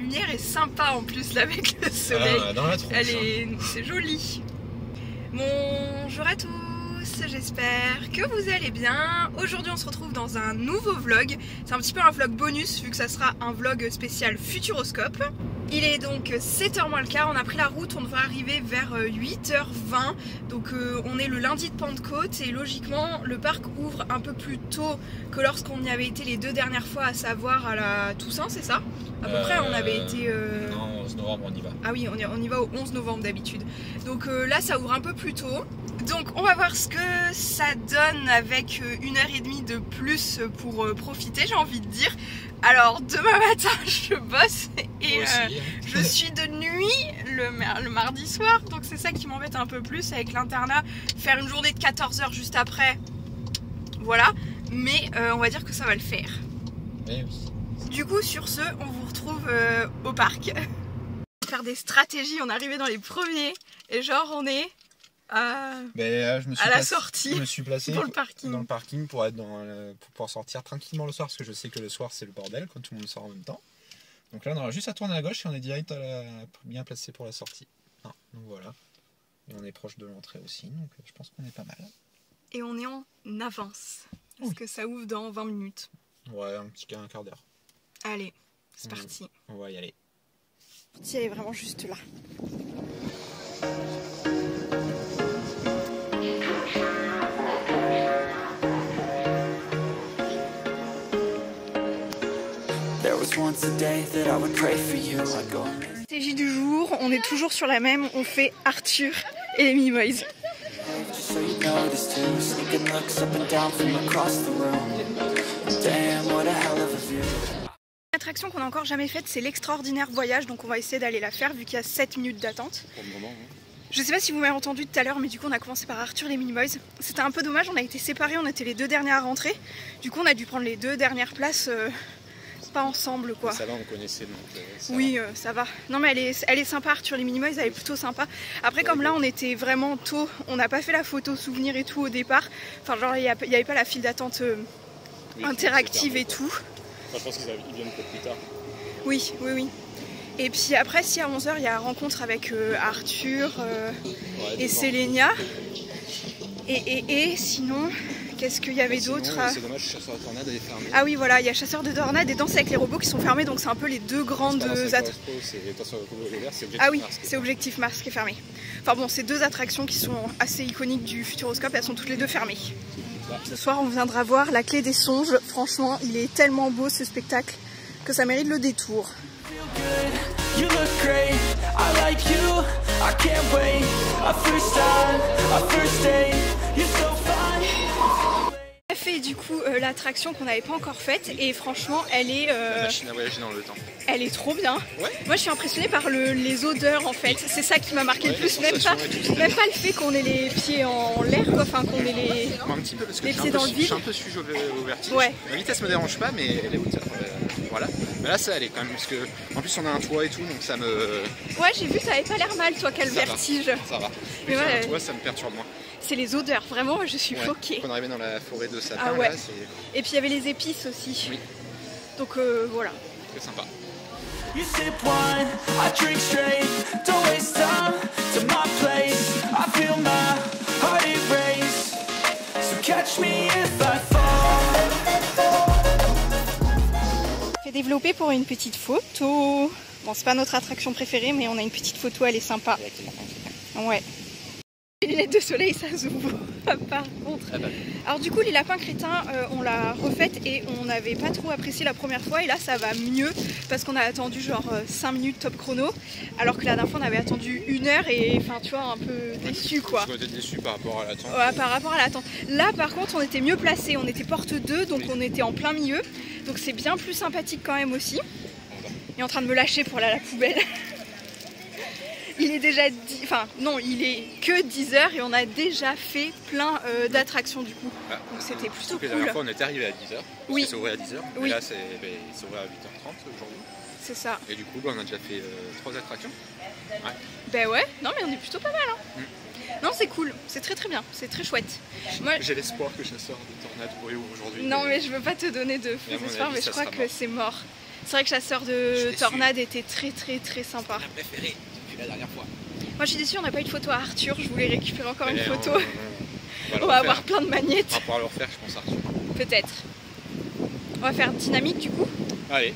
La lumière est sympa en plus là avec le soleil. Dans la tronche. C'est joli. Bonjour à tous, j'espère que vous allez bien. Aujourd'hui on se retrouve dans un nouveau vlog. C'est un petit peu un vlog bonus vu que ça sera un vlog spécial Futuroscope. Il est donc 7h moins le quart, on a pris la route, on devrait arriver vers 8h20. Donc on est le lundi de Pentecôte et logiquement le parc ouvre un peu plus tôt que lorsqu'on y avait été les deux dernières fois, à savoir à la Toussaint, c'est ça? À peu près on avait été... Non, 11 novembre on y va. Ah oui, on y va au 11 novembre d'habitude. Donc là ça ouvre un peu plus tôt. Donc on va voir ce que ça donne avec 1h30 de plus pour profiter, j'ai envie de dire. Alors demain matin je bosse et je suis de nuit le mardi soir. Donc c'est ça qui m'embête un peu plus avec l'internat. Faire une journée de 14h juste après, voilà. Mais on va dire que ça va le faire. Oui. Du coup sur ce, on vous retrouve au parc. Faire des stratégies, on est arrivé dans les premiers et genre on est à la sortie. Je me suis placé pour le parking. dans le parking pour pouvoir sortir tranquillement le soir, parce que je sais que le soir c'est le bordel quand tout le monde sort en même temps. Donc là on aura juste à tourner à gauche et on est direct bien placé pour la sortie. Donc voilà. Et on est proche de l'entrée aussi, donc je pense qu'on est pas mal. Et on est en avance, parce que ça ouvre dans 20 minutes. Ouais, un quart d'heure. Allez, c'est parti. On va y aller. Elle est vraiment juste là. Stratégie du jour, on est toujours sur la même, on fait Arthur et les Minimoys. L'attraction qu'on n'a encore jamais faite, c'est l'extraordinaire voyage, donc on va essayer d'aller la faire vu qu'il y a 7 minutes d'attente. Pour le moment, Je sais pas si vous m'avez entendu tout à l'heure, mais du coup on a commencé par Arthur et les Minimoys. C'était un peu dommage, on a été séparés, on était les deux derniers à rentrer. Du coup on a dû prendre les deux dernières places, pas ensemble quoi. Ça va, on connaissait donc oui, ça va. Non mais elle est sympa, Arthur les Minimoys, elle est plutôt sympa. Après comme là on était vraiment tôt, on n'a pas fait la photo souvenir et tout au départ. Enfin genre il n'y avait pas la file d'attente interactive et tout. Enfin, je pense qu'ils viennent un peu plus tard. Oui. Et puis après, si à 11h il y a rencontre avec Arthur et Selenia. Et sinon, qu'est-ce qu'il y avait d'autre? C'est dommage, Chasseur de Tornades est fermé. Ah oui, voilà, il y a Chasseur de Tornades et Danse avec les robots qui sont fermés, donc c'est un peu les deux grandes attractions. Ah oui, c'est Objectif Mars qui est fermé. Enfin bon, c'est deux attractions qui sont assez iconiques du Futuroscope, elles sont toutes les deux fermées. Ce soir, on viendra voir La Clé des Songes. Franchement, il est tellement beau ce spectacle que ça mérite le détour. Fait du coup l'attraction qu'on n'avait pas encore faite et franchement elle est la machine à voyager dans le temps. Elle est trop bien. Ouais. Moi je suis impressionnée par les odeurs en fait. C'est ça qui m'a marqué le plus, même pas le fait qu'on ait les pieds en l'air quoi, enfin qu'on ait les un petit peu parce que les pieds dans le vide. Je suis un peu sujet au vertige. Ouais. La vitesse me dérange pas mais elle est haute. Voilà. Mais là ça allait quand même parce que en plus on a un toit et tout donc ça me. Ouais, j'ai vu ça avait pas l'air mal toi quel vertige. Ça va. Mais ouais, un toit ça me perturbe moins. C'est les odeurs, vraiment je suis choquée. On arrivait dans la forêt de sapin. Ah ouais. Là, et puis il y avait les épices aussi. Oui. Donc voilà. C'est sympa. Fait développer pour une petite photo. Bon, c'est pas notre attraction préférée, mais on a une petite photo, elle est sympa. Ouais. Les lunettes de soleil, ça s'ouvre par contre. Alors du coup les lapins crétins on l'a refaite et on n'avait pas trop apprécié la première fois et là ça va mieux parce qu'on a attendu genre 5 minutes top chrono alors que la dernière fois on avait attendu 1 heure et enfin tu vois un peu déçu quoi. Tu étais déçu par rapport à l'attente. Ouais, par rapport à l'attente. Là par contre on était mieux placé, on était porte 2 donc on était en plein milieu donc c'est bien plus sympathique quand même aussi. Il est en train de me lâcher pour aller à la poubelle. Il est déjà il est que 10h et on a déjà fait plein d'attractions du coup. Donc c'était plutôt cool. La dernière fois on était arrivé à 10h. Oui. C'est ouvert à 10h. Oui. Et là c'est ouvert à 8h30 aujourd'hui. C'est ça. Et du coup on a déjà fait 3 attractions. Ouais. Ben ouais, non mais on est plutôt pas mal hein. Non c'est cool, c'est très bien, c'est très chouette. J'ai l'espoir que Chasseur de Tornades réouvre aujourd'hui. Non mais je veux pas te donner de faux espoirs mais je crois que c'est mort. C'est vrai que Chasseur de Tornades était très sympa. Ma préférée depuis la dernière fois. Moi je suis déçue, on n'a pas eu de photo à Arthur, je voulais récupérer encore une photo. On va avoir plein de magnettes. On va pouvoir le refaire, je pense, Arthur. Peut-être. On va faire dynamique du coup. Allez.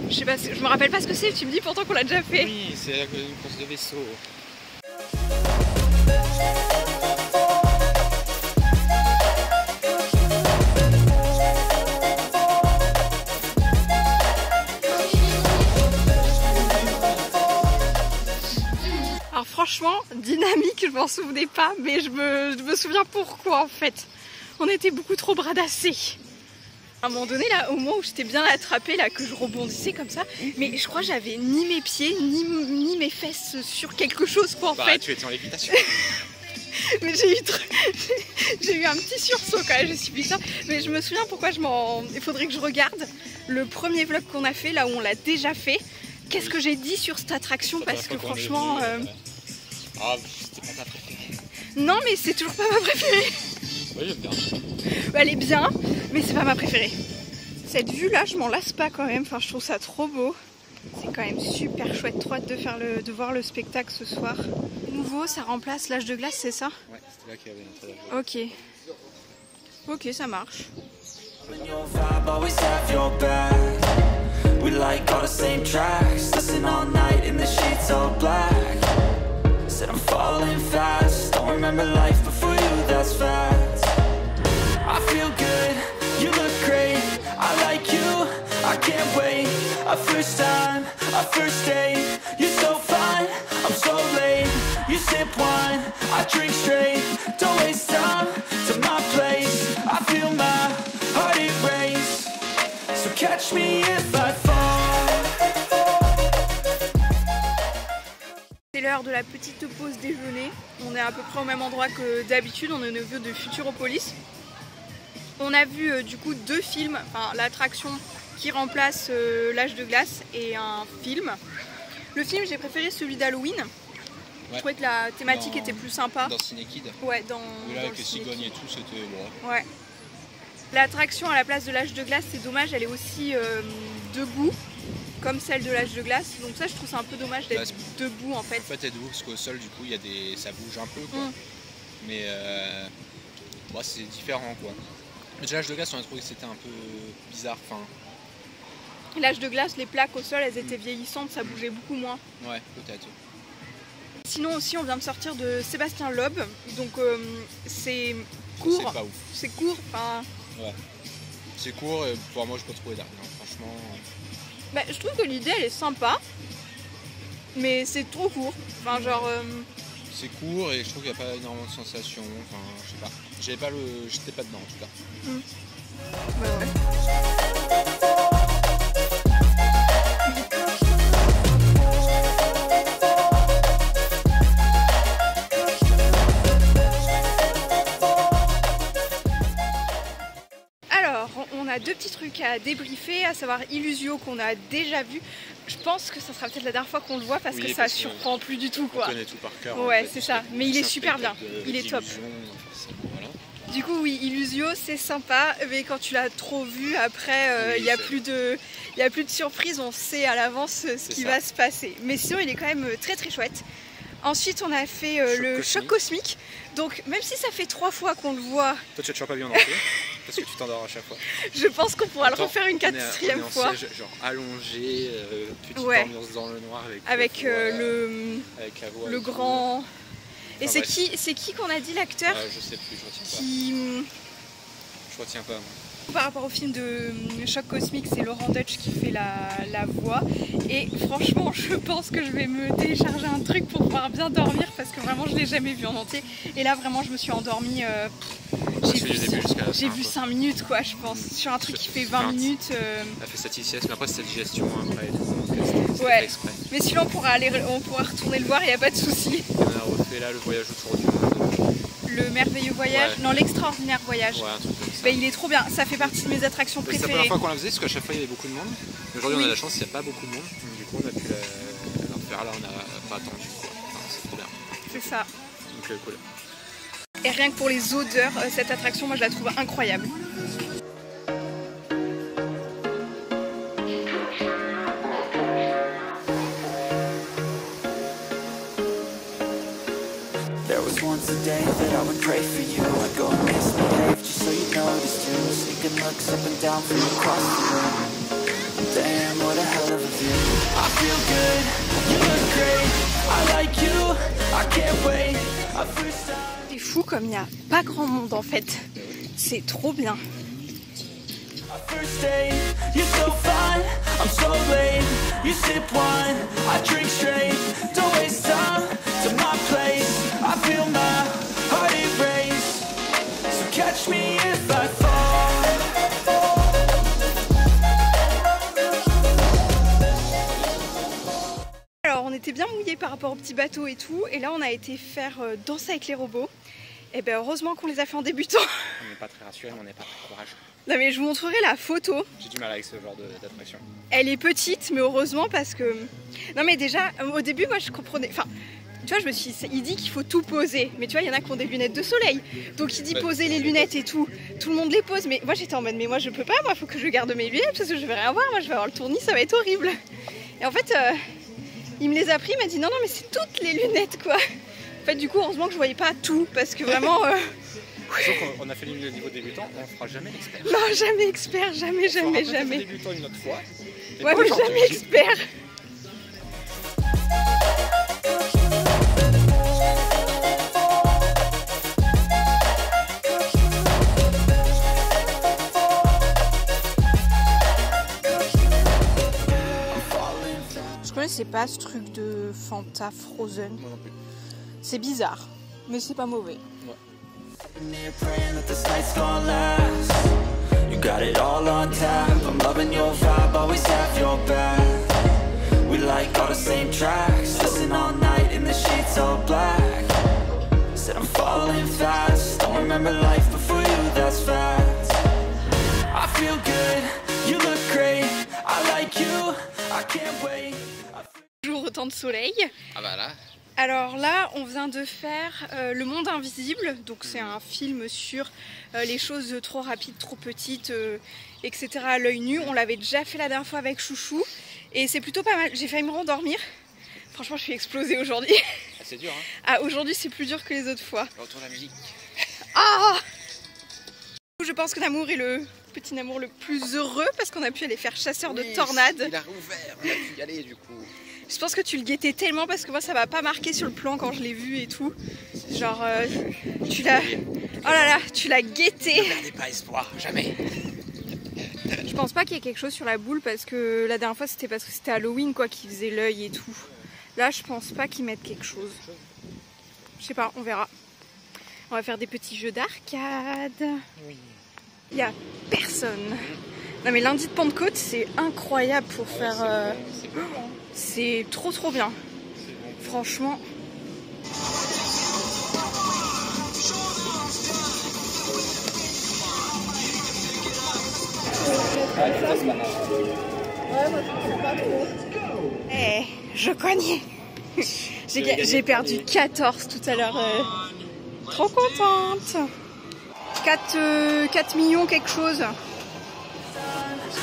Je sais pas, je me rappelle pas ce que c'est, tu me dis pourtant qu'on l'a déjà fait. Oui, c'est une course de vaisseau. Alors franchement, dynamique, je m'en souvenais pas, mais je me souviens pourquoi en fait. On était beaucoup trop bradassés. À un moment donné, là, au moment où j'étais bien attrapée, là, que je rebondissais comme ça, mais je crois que j'avais ni mes pieds, ni mes fesses sur quelque chose, quoi, en fait. Tu étais en lévitation. Mais j'ai eu un petit sursaut quand même, je me suis dit ça. Mais je me souviens pourquoi il faudrait que je regarde le premier vlog qu'on a fait, là où on l'a déjà fait. Qu'est-ce que j'ai dit sur cette attraction, parce que franchement... Ah, c'était pas ta préférée. Non, mais c'est toujours pas ma préférée. Oui, j'aime bien. Elle est bien, mais c'est pas ma préférée. Cette vue là, je m'en lasse pas quand même. Enfin, je trouve ça trop beau. C'est quand même super chouette, trop hâte de voir le spectacle ce soir. Nouveau, ça remplace l'âge de glace, c'est ça? Ouais, c'était là qu'il y avait l'âge de glace. Ok. Ok, ça marche. Said I'm falling fast, don't remember life before you, that's fact. I feel good, you look great, I like you, I can't wait. A first time, a first date, you're so fine, I'm so late. You sip wine, I drink straight, don't waste time to my place. I feel my heart erase, so catch me if I fall. C'est l'heure de la petite pause déjeuner. On est à peu près au même endroit que d'habitude, on est au niveau de Futuropolis. On a vu du coup deux films, enfin l'attraction qui remplace l'âge de glace et un film. Le film, j'ai préféré celui d'Halloween. Ouais. Je trouvais que la thématique était plus sympa. Dans Cinekid. Ouais, dans là, avec les cigognes et tout, c'était bon. Ouais. L'attraction à la place de l'âge de glace, c'est dommage, elle est aussi debout, comme celle de l'âge de glace. Donc ça, je trouve ça un peu dommage d'être debout en fait. En fait, elle est debout parce qu'au sol, du coup, ça bouge un peu, quoi. Mais bon, c'est différent, quoi. Mais l'âge de glace, on a trouvé que c'était un peu bizarre. Enfin... L'âge de glace, les plaques au sol, elles étaient vieillissantes, ça bougeait beaucoup moins. Ouais, peut-être. Sinon aussi, on vient de sortir de Sébastien Loeb, donc c'est court. C'est pas ouf. C'est court, enfin... Ouais. C'est court et pour moi, je peux pas trouver d'argent, franchement. Bah, je trouve que l'idée, elle est sympa, mais c'est trop court. Enfin, genre... C'est court et je trouve qu'il n'y a pas énormément de sensations. Enfin, je sais pas. J'étais pas dedans en tout cas. Ouais. Alors, on a deux petits trucs à débriefer, à savoir Illusio qu'on a déjà vu. Je pense que ça sera peut-être la dernière fois qu'on le voit parce que ça surprend plus du tout, quoi. On connaît tout par cœur. Ouais, en fait, c'est ça. Mais il est super bien. Il est top. Voilà. Du coup, oui, Illusio, c'est sympa, mais quand tu l'as trop vu, après, il n'y a plus de surprise. On sait à l'avance ce qui va se passer. Mais sinon, il est quand même très très chouette. Ensuite, on a fait le choc cosmique. Donc, même si ça fait 3 fois qu'on le voit... Toi, tu n'as toujours pas vu en entier parce que tu t'endors à chaque fois. Je pense qu'on pourra le refaire une 4e fois. Siège, genre allongé, petite ambiance dans le noir avec le grand... Et c'est qui qu'on a dit l'acteur? Je sais plus, je retiens pas. Je retiens pas, moi. Par rapport au film de Choc Cosmique, c'est Laurent Deutsch qui fait la voix. Et franchement, je pense que je vais me télécharger un truc pour pouvoir bien dormir parce que vraiment, je ne l'ai jamais vu en entier. Et là, vraiment, je me suis endormie. J'ai vu 5 minutes, quoi, je pense. Sur un truc qui fait 20 minutes. Elle fait cette sieste, mais après, c'était digestion après et tout. Ouais, mais sinon, on pourra retourner le voir, il n'y a pas de souci. On a refait là le voyage autour du monde. Le merveilleux voyage, non, l'extraordinaire voyage. Ouais, un truc comme ça. Bah, il est trop bien, ça fait partie de mes attractions préférées. C'est la première fois qu'on la faisait parce qu'à chaque fois il y avait beaucoup de monde. Aujourd'hui on a la chance, il n'y a pas beaucoup de monde. Donc, du coup on a pu la refaire là, on n'a pas attendu quoi. Enfin, c'est trop bien. C'est ça. Donc cool. Et rien que pour les odeurs, cette attraction, moi je la trouve incroyable. There was once a day that I would pray for you. I'd go and misbehave just so you notice too. Sneaking looks up and down from across the room. Damn, what a hell of a view. I feel good, you look great. I like you, I can't wait. I first time. C'est fou comme il n'y a pas grand monde en fait. C'est trop bien. First date, you're so fine, I'm so late. You sip wine, I drink straight. Don't waste time to my place. I feel my heart erase. So catch me if I fall. Alors on était bien mouillés par rapport au petit bateau et tout. Et là on a été faire danser avec les robots. Et ben heureusement qu'on les a fait en débutant. On n'est pas très rassurés, mais on n'est pas très courageux. Non mais je vous montrerai la photo. J'ai du mal avec ce genre d'attraction. Elle est petite mais heureusement parce que... Non mais déjà au début moi je comprenais... Enfin tu vois je me suis dit, il dit qu'il faut tout poser. Mais tu vois il y en a qui ont des lunettes de soleil. Donc il dit poser les lunettes et tout. Tout le monde les pose. Mais moi j'étais en mode mais moi je peux pas. Moi faut que je garde mes lunettes parce que je vais rien voir. Moi je vais avoir le tournis, ça va être horrible. Et en fait il me les a pris, il m'a dit non mais c'est toutes les lunettes quoi. En fait du coup heureusement que je voyais pas tout. Parce que vraiment... Sauf qu'on a fait le niveau débutant, on ne fera jamais l'expert. Non, jamais expert, jamais, jamais, jamais. Débutant une autre fois. Ouais, mais jamais expert. Je connaissais pas ce truc de Fanta Frozen. Moi non plus. C'est bizarre, mais c'est pas mauvais. Ouais. Near praying that this night's gonna last. You got it all on tap. I'm loving your vibe, always have your back. We like all the same tracks. Listen all night in the sheets all black. Said I'm falling fast. Don't remember life before you, that's fact. I feel good, you look great. I like you, I can't wait. Toujours autant de soleil. Ah bah là. Alors là, on vient de faire Le Monde Invisible. Donc c'est un film sur les choses trop rapides, trop petites, etc. à l'œil nu. On l'avait déjà fait la dernière fois avec Chouchou. Et c'est plutôt pas mal. J'ai failli me rendormir. Franchement, je suis explosée aujourd'hui. Ah, c'est dur, hein. Ah, aujourd'hui, c'est plus dur que les autres fois. Retour à la musique. Ah! Je pense que Namour est le petit Namour le plus heureux parce qu'on a pu aller faire chasseur de tornades. Il a rouvert, on a pu y aller du coup. Je pense que tu le guettais tellement parce que moi ça m'a pas marqué sur le plan quand je l'ai vu et tout. Genre tu l'as... Oh là là, tu l'as guetté. Ne perdez pas espoir, jamais. Je pense pas qu'il y ait quelque chose sur la boule parce que la dernière fois c'était parce que c'était Halloween quoi qui faisait l'œil et tout. Là je pense pas qu'ils mettent quelque chose. Je sais pas, on verra. On va faire des petits jeux d'arcade. Oui. Il y a personne. Non mais lundi de Pentecôte c'est incroyable pour faire... C'est trop trop bien. Franchement. Eh, je cognais. J'ai perdu 14 tout à l'heure. Trop contente. 4 millions quelque chose.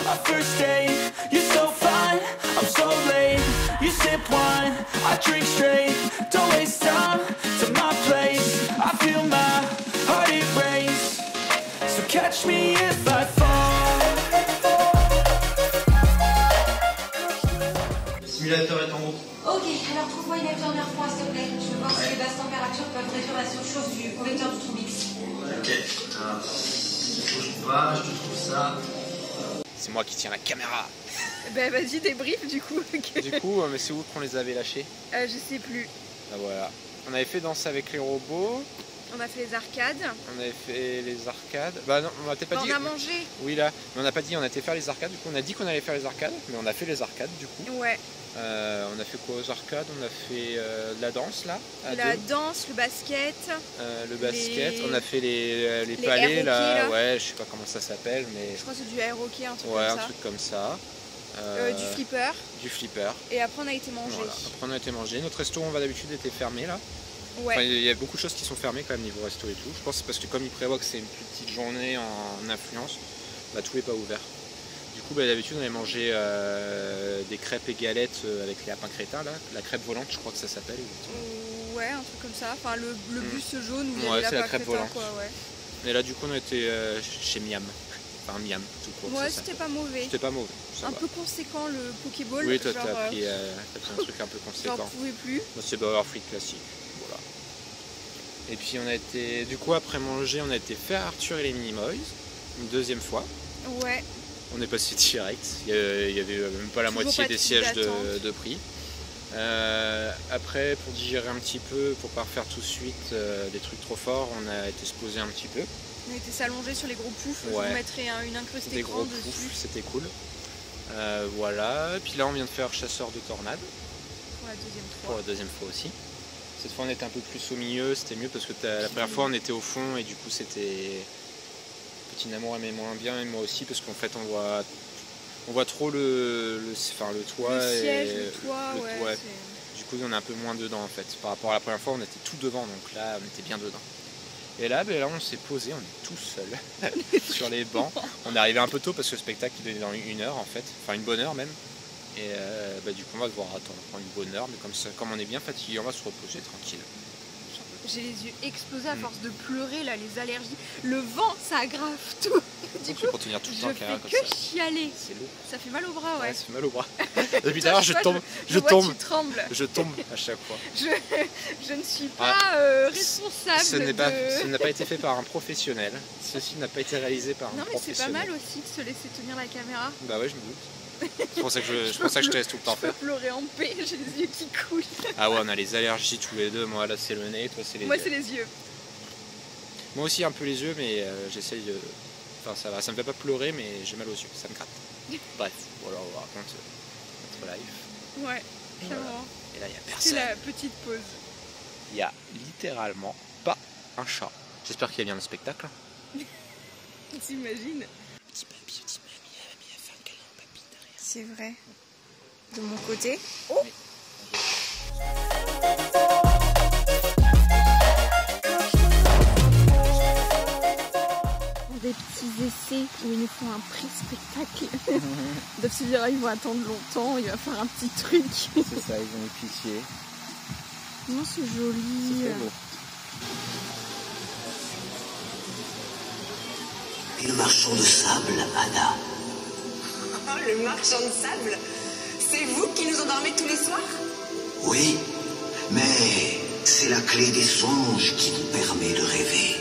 Our first date, you're so fine, I'm so late. You sip wine, I drink straight. Don't waste time to my place. I feel my heart erase. So catch me if I fall. Simulateur est en route. Ok, alors trouve-moi une infirmière froid s'il te plaît. Je veux voir si les basses températures peuvent réduire la surchauffe du convecteur du Troubix. Ok, alors, je bouge pas, je te trouve ça. C'est moi qui tiens la caméra. Ben vas-y débrief du coup. Du coup, mais c'est où qu'on les avait lâchés? Je sais plus. Bah voilà. On avait fait danser avec les robots. On a fait les arcades. On avait fait les arcades. Bah non, on n'a pas dit. On a mangé. Oui là, mais on n'a pas dit on a été faire les arcades. Du coup, on a dit qu'on allait faire les arcades, mais on a fait les arcades du coup. Ouais. On a fait quoi aux arcades? On a fait de la danse là. La danse, le basket. Le basket. On a fait les les palais air là. hockey, là. Ouais, je sais pas comment ça s'appelle, mais. Je crois que c'est du air hockey, un truc Ouais, comme un ça. truc comme ça. Du flipper. Du flipper. Et après on a été manger. Voilà. Après on a été manger. Notre resto, on va d'habitude était fermé là. Ouais. Enfin, il y a beaucoup de choses qui sont fermées quand même niveau resto et tout. Je pense que c'est parce que comme il prévoit que c'est une plus petite journée en influence, bah, tout n'est pas ouvert. Du coup, bah, d'habitude on avait mangé des crêpes et galettes avec les lapins crétins là. La crêpe volante, je crois que ça s'appelle. Ouais, un truc comme ça. Enfin, le bus jaune où il y Ouais, avait c'est la lapin crêpe crétin, volante. quoi, ouais. Et là, du coup, on était chez Miam. Enfin, Miam, tout court. Ouais, ça c'était s'appelle. pas mauvais. C'était pas mauvais. Ça Un va. peu conséquent le Pokéball. Oui, toi, genre, t'as pris un truc un peu j'en conséquent. pouvais plus. Moi, c'est Bauer Fruit classique. Voilà. Et puis, on a été. Du coup, après manger, on a été faire Arthur et les Minimoys. Une deuxième fois. Ouais. On est passé direct. Il y avait même pas la Toujours moitié pas de des file sièges d'attente. de prix. Après, pour digérer un petit peu, pour pas refaire tout de suite des trucs trop forts, on a été se poser un petit peu. On était s'allonger sur les gros poufs. Je Ouais. vous mettrai une incrustée Des gros grande poufs, dessus c'était cool. Voilà. Puis là, on vient de faire chasseur de tornades pour la deuxième pour fois. la deuxième fois aussi. Cette fois, on était un peu plus au milieu. C'était mieux parce que la première fois, on était au fond et du coup, c'était. Petit Namour aimait moins bien et moi aussi parce qu'en fait, on voit trop le toit. Le siège, et le toit, le ouais. toit. c'est- Du coup, on est un peu moins dedans en fait. Par rapport à la première fois, on était tout devant, donc là, on était bien dedans. Et là, on s'est posé, on est tout seul sur les bancs. On est arrivé un peu tôt parce que le spectacle il donnait dans 1 heure en fait, enfin une bonne heure même. Et du coup, on va devoir attendre une bonne heure, mais comme on est bien fatigué, on va se reposer tranquille. J'ai les yeux explosés à force de pleurer, là, les allergies. Le vent, ça aggrave tout. Du coup, Pour tenir tout le je temps fais carré comme que ça. chialer. C'est lourd. Ça fait mal au bras, Ouais, ouais. ça fait mal au bras. Depuis tout Toi, à l'heure, je je vois, tombe, je vois, tu trembles. je tombe à chaque fois. Je ne suis pas responsable Ce de... n'a pas été fait par un professionnel. Ceci n'a pas été réalisé par un Non mais c'est pas professionnel. mal aussi de se laisser tenir la caméra. Bah ouais, je me doute. C'est pour ça que je te laisse tout le temps Je peux faire. pleurer en paix, j'ai les yeux qui coulent. Ah ouais, on a les allergies tous les deux. Moi là, c'est le nez, toi c'est les Moi yeux. c'est les yeux. Moi aussi un peu les yeux, mais j'essaye de... Enfin ça va, ça me fait pas pleurer, mais j'ai mal aux yeux, ça me gratte. Bref, voilà, on va raconter notre life. Ouais, clairement. Voilà. Et là, il n'y a C'est personne. la petite pause. Il n'y a littéralement pas un chat. J'espère qu'il y a bien le spectacle. T'imagines? Petit papy, petit mamie, elle a fait un câlin au papy derrière. C'est vrai. De mon côté. Oh Oui. Des petits essais où ils nous font un pré-spectacle. Ils doivent se dire, ils vont attendre longtemps, il va faire un petit truc. C'est ça, ils ont eu pitié. Non, c'est joli. C'est beau. Et le marchand de sable, Ada. Le marchand de sable, c'est vous qui nous endormez tous les soirs? Oui, mais c'est la clé des songes qui vous permet de rêver.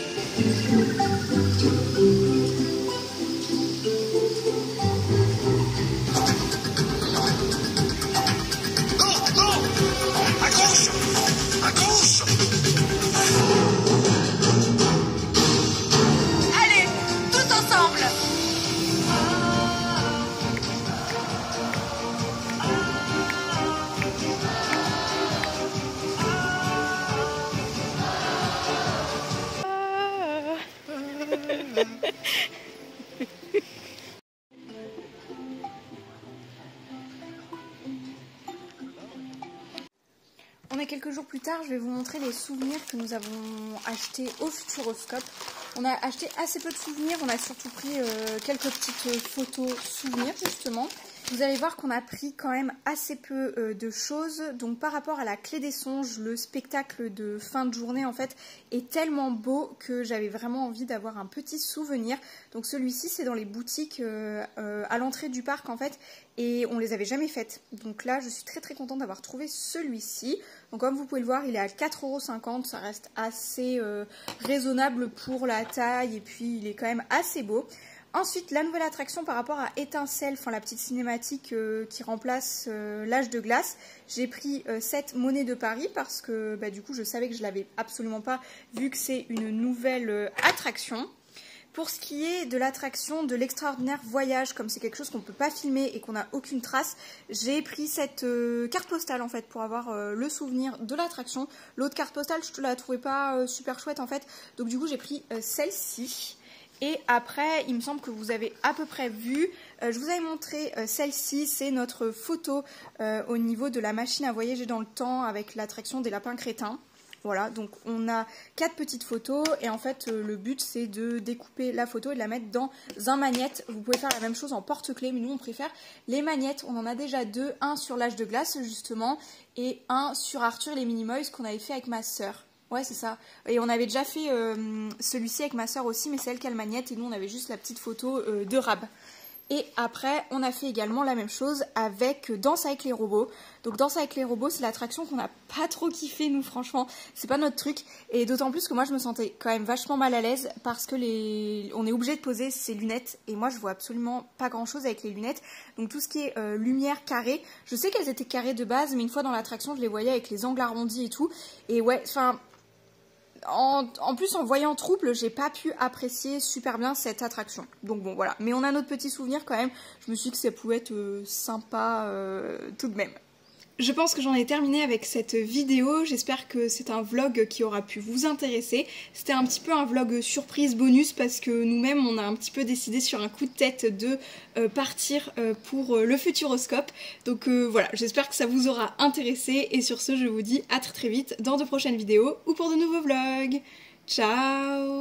À gauche! À gauche! Allez, tous ensemble! On est quelques jours plus tard, je vais vous montrer les souvenirs que nous avons achetés au Futuroscope. On a acheté assez peu de souvenirs, on a surtout pris quelques petites photos souvenirs justement. Vous allez voir qu'on a pris quand même assez peu de choses. Donc par rapport à la clé des songes, le spectacle de fin de journée en fait est tellement beau que j'avais vraiment envie d'avoir un petit souvenir. Donc celui-ci c'est dans les boutiques à l'entrée du parc en fait et on les avait jamais faites. Donc là je suis très très contente d'avoir trouvé celui-ci. Donc comme vous pouvez le voir il est à 4,50 €, ça reste assez raisonnable pour la taille et puis il est quand même assez beau. Ensuite, la nouvelle attraction par rapport à Étincelle, enfin la petite cinématique qui remplace l'âge de glace. J'ai pris cette Monnaie de Paris parce que du coup je savais que je l'avais absolument pas vu que c'est une nouvelle attraction. Pour ce qui est de l'attraction de l'extraordinaire voyage, comme c'est quelque chose qu'on ne peut pas filmer et qu'on n'a aucune trace, j'ai pris cette carte postale en fait pour avoir le souvenir de l'attraction. L'autre carte postale, je ne la trouvais pas super chouette en fait, donc du coup j'ai pris celle-ci. Et après, il me semble que vous avez à peu près vu, je vous avais montré celle-ci, c'est notre photo au niveau de la machine à voyager dans le temps avec l'attraction des lapins crétins. Voilà, donc on a 4 petites photos et en fait le but c'est de découper la photo et de la mettre dans un magnète. Vous pouvez faire la même chose en porte-clés, mais nous on préfère les magnettes. On en a déjà 2, un sur l'âge de glace justement et un sur Arthur et les Minimoys qu'on avait fait avec ma soeur. Ouais, c'est ça. Et on avait déjà fait celui-ci avec ma soeur aussi, mais c'est elle qui a le magnète et nous on avait juste la petite photo de Rab. Et après, on a fait également la même chose avec Danse avec les robots. Donc Danse avec les robots, c'est l'attraction qu'on n'a pas trop kiffé, nous, franchement. C'est pas notre truc. Et d'autant plus que moi, je me sentais quand même vachement mal à l'aise parce que on est obligé de poser ses lunettes. Et moi, je vois absolument pas grand-chose avec les lunettes. Donc tout ce qui est lumière carrée, je sais qu'elles étaient carrées de base, mais une fois dans l'attraction, je les voyais avec les angles arrondis et tout. Et ouais, enfin... En plus, en voyant Trouble, j'ai pas pu apprécier super bien cette attraction. Donc bon, voilà. Mais on a notre petit souvenir quand même. Je me suis dit que ça pouvait être sympa tout de même. Je pense que j'en ai terminé avec cette vidéo. J'espère que c'est un vlog qui aura pu vous intéresser. C'était un petit peu un vlog surprise bonus parce que nous-mêmes, on a un petit peu décidé sur un coup de tête de partir pour le Futuroscope. Donc voilà, j'espère que ça vous aura intéressé. Et sur ce, je vous dis à très vite dans de prochaines vidéos ou pour de nouveaux vlogs. Ciao!